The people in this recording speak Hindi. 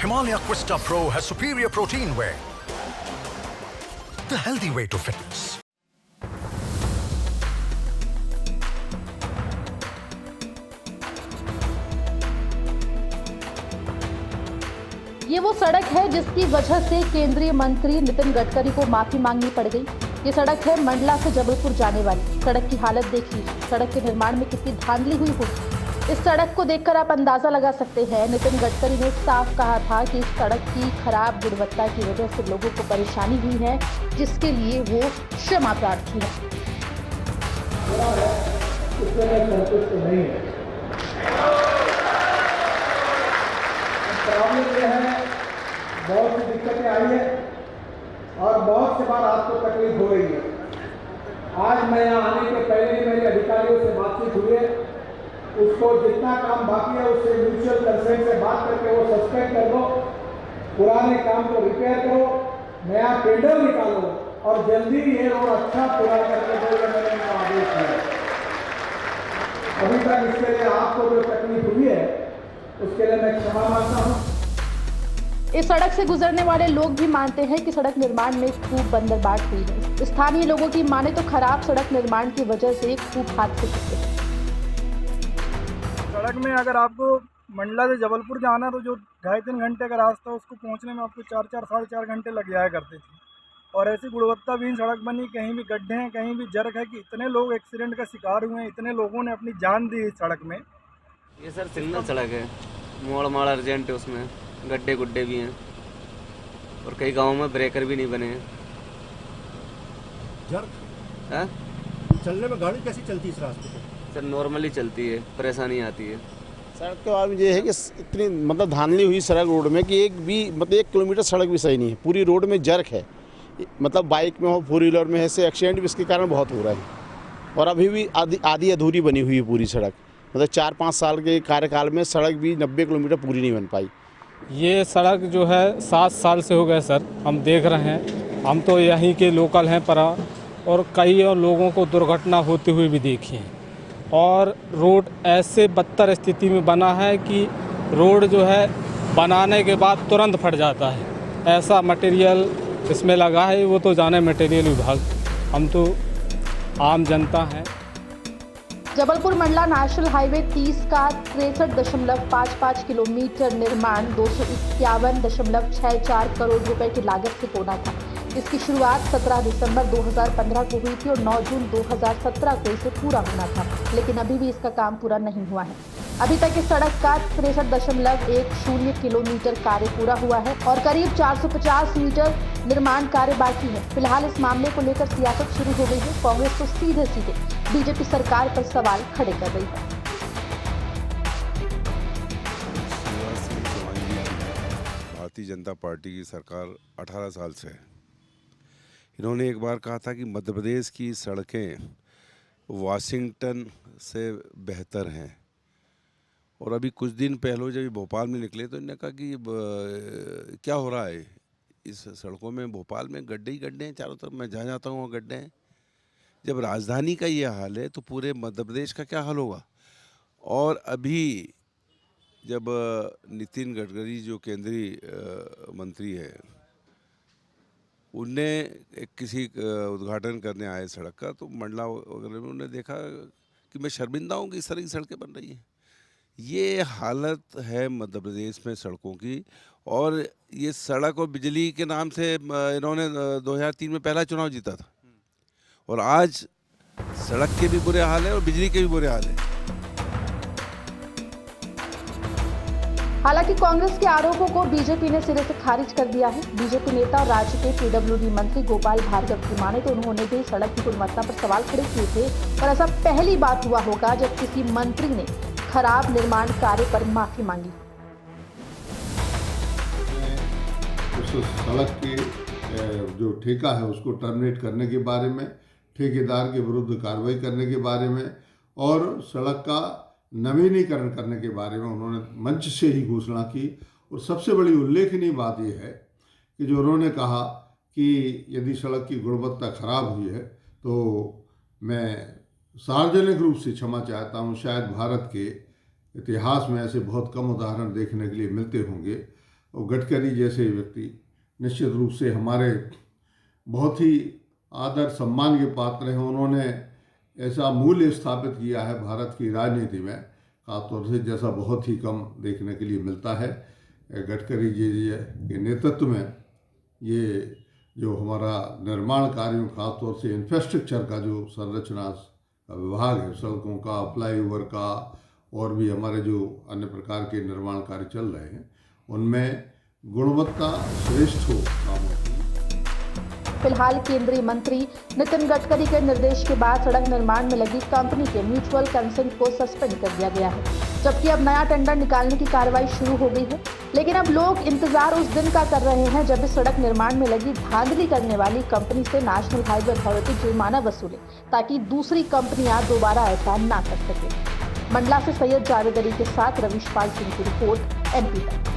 Himalaya Quista Pro has superior protein whey. The healthy way to fitness. ये वो सड़क है जिसकी वजह से केंद्रीय मंत्री नितिन गडकरी को माफी मांगनी पड़ गई। ये सड़क है मंडला से जबलपुर जाने वाली। सड़क की हालत देख लीजिए, सड़क के निर्माण में कितनी धांधली हुई होगी। इस सड़क को देखकर आप अंदाजा लगा सकते हैं। नितिन गडकरी ने साफ कहा था कि इस सड़क की खराब गुणवत्ता की वजह से लोगों को परेशानी हुई है, जिसके लिए वो क्षमा प्रार्थी है। बहुत सी दिक्कतें आई है और बहुत से बार आपको तकलीफ हो रही है। आज मैं यहाँ आने के पहले ही मेरे अधिकारियों से बातचीत हुई है, उसको जितना काम बाकी है उससे म्यूचुअल कंसेंट से बात करके वो सस्पेंड कर दो, पुराने काम को रिपेयर करो, नया टेंडर निकालो और जल्दी ये रोड अच्छा पूरा करके दो। मैंने इनको आदेश दिया। अभी तक इसके लिए आपको जो तकलीफ हुई है उसके लिए मैं क्षमा मांगता हूँ। इस सड़क से गुजरने वाले लोग भी मानते हैं कि सड़क निर्माण में खूब बंदरबाट हुई है। स्थानीय लोगों की माने तो खराब सड़क निर्माण की वजह से खूब हादसे होते हैं। सड़क में अगर आपको मंडला से जबलपुर जाना तो जो 2.5-3 घंटे का रास्ता उसको पहुंचने में आपको 4-4 साढ़े 4 घंटे लग जाया करते थे। और ऐसी गुणवत्ताहीन सड़क बनी, कहीं भी गड्ढे हैं, कहीं भी जर्क है कि इतने लोग एक्सीडेंट का शिकार हुए हैं, इतने लोगों ने अपनी जान दी इस सड़क में। ये सर सिग्नल सड़क है, मोड़ माड़ अर्जेंट है, उसमें गड्ढे गुड्ढे भी हैं और कई गांवों में ब्रेकर भी नहीं बने हैं। जर्क चलने में गाड़ी कैसी चलती है इस रास्ते पे? सर नॉर्मली चलती है, परेशानी आती है। सड़क के बारे में ये है कि इतनी मतलब धांधली हुई सड़क रोड में कि एक भी मतलब 1 किलोमीटर सड़क भी सही नहीं है। पूरी रोड में जर्क है, मतलब बाइक में हो, 4 व्हीलर में, ऐसे एक्सीडेंट भी इसके कारण बहुत हो रहा है। और अभी भी आधी अधूरी बनी हुई है पूरी सड़क। मतलब 4-5 साल के कार्यकाल में सड़क भी 90 किलोमीटर पूरी नहीं बन पाई। ये सड़क जो है 7 साल से हो गए सर, हम देख रहे हैं। हम तो यहीं के लोकल हैं पर, और कई और लोगों को दुर्घटना होते हुए भी देखी है। और रोड ऐसे बदतर स्थिति में बना है कि रोड जो है बनाने के बाद तुरंत फट जाता है। ऐसा मटेरियल इसमें लगा है, वो तो जाने मटेरियल विभाग, हम तो आम जनता हैं। जबलपुर मंडला नेशनल हाईवे 30 का 63.55 किलोमीटर निर्माण 251.64 करोड़ रुपए की लागत से होना था। इसकी शुरुआत 17 दिसंबर 2015 को हुई थी और 9 जून 2017 को इसे पूरा होना था, लेकिन अभी भी इसका काम पूरा नहीं हुआ है। अभी तक इस सड़क का 63.10 किलोमीटर कार्य पूरा हुआ है और करीब 450 मीटर निर्माण कार्य बाकी है। फिलहाल इस मामले को लेकर सियासत शुरू हो गई है। कांग्रेस तो सीधे सीधे बीजेपी सरकार पर सवाल खड़े कर रही है। भारतीय जनता पार्टी की सरकार 18 साल से है। इन्होंने एक बार कहा था कि मध्य प्रदेश की सड़कें वाशिंगटन से बेहतर हैं, और अभी कुछ दिन पहले जब भोपाल में निकले तो इन्होंने कहा कि क्या हो रहा है इस सड़कों में। भोपाल में गड्ढे ही गड्ढे हैं चारों तरफ, मैं जहाँ जाता हूँ वहाँ गड्ढे हैं। जब राजधानी का ये हाल है तो पूरे मध्य प्रदेश का क्या हाल होगा। और अभी जब नितिन गडकरी जो केंद्रीय मंत्री है, उनने किसी उद्घाटन करने आए सड़क का, तो मंडला वगैरह में उन्होंने देखा कि मैं शर्मिंदा हूँ कि इस तरह की सड़कें बन रही हैं। ये हालत है मध्य प्रदेश में सड़कों की। और ये सड़क और बिजली के नाम से इन्होंने 2003 में पहला चुनाव जीता था, और आज सड़क के भी बुरे हाल है और बिजली के भी बुरे हाल है। हालांकि कांग्रेस के आरोपों को बीजेपी ने सिरे से खारिज कर दिया है। बीजेपी नेता और राज्य के पीडब्ल्यूडी मंत्री गोपाल भार्गव की माने तो उन्होंने भी सड़क की गुणवत्ता पर सवाल खड़े किए थे, और ऐसा पहली बात हुआ होगा जब किसी मंत्री ने खराब निर्माण कार्य पर माफी मांगी। उस सड़क की जो ठेका है उसको टर्मिनेट करने के बारे में, ठेकेदार के विरुद्ध कार्रवाई करने के बारे में, और सड़क का नवीनीकरण करने के बारे में उन्होंने मंच से ही घोषणा की। और सबसे बड़ी उल्लेखनीय बात यह है कि जो उन्होंने कहा कि यदि सड़क की गुणवत्ता खराब हुई है तो मैं सार्वजनिक रूप से क्षमा चाहता हूँ। शायद भारत के इतिहास में ऐसे बहुत कम उदाहरण देखने के लिए मिलते होंगे। और गडकरी जैसे व्यक्ति निश्चित रूप से हमारे बहुत ही आदर सम्मान के पात्र हैं। उन्होंने ऐसा मूल्य स्थापित किया है भारत की राजनीति में, खासतौर से जैसा बहुत ही कम देखने के लिए मिलता है। गडकरी जी के नेतृत्व में ये जो हमारा निर्माण कार्यों, खासतौर से इंफ्रास्ट्रक्चर का जो संरचना का विभाग है, सड़कों का, फ्लाईओवर का और भी हमारे जो अन्य प्रकार के निर्माण कार्य चल रहे हैं, उनमें गुणवत्ता श्रेष्ठ हो कामों की। फिलहाल केंद्रीय मंत्री नितिन गडकरी के निर्देश के बाद सड़क निर्माण में लगी कंपनी के म्यूचुअल कंसेंट को सस्पेंड कर दिया गया है, जबकि अब नया टेंडर निकालने की कार्रवाई शुरू हो गई है। लेकिन अब लोग इंतजार उस दिन का कर रहे हैं जब इस सड़क निर्माण में लगी धांधली करने वाली कंपनी से नेशनल हाईवे अथॉरिटी जुर्माना वसूले, ताकि दूसरी कंपनियां दोबारा ऐसा ना कर सके। मंडला से सैयद जावेद अली के साथ रवीश पाल सिंह की रिपोर्ट, MP तक।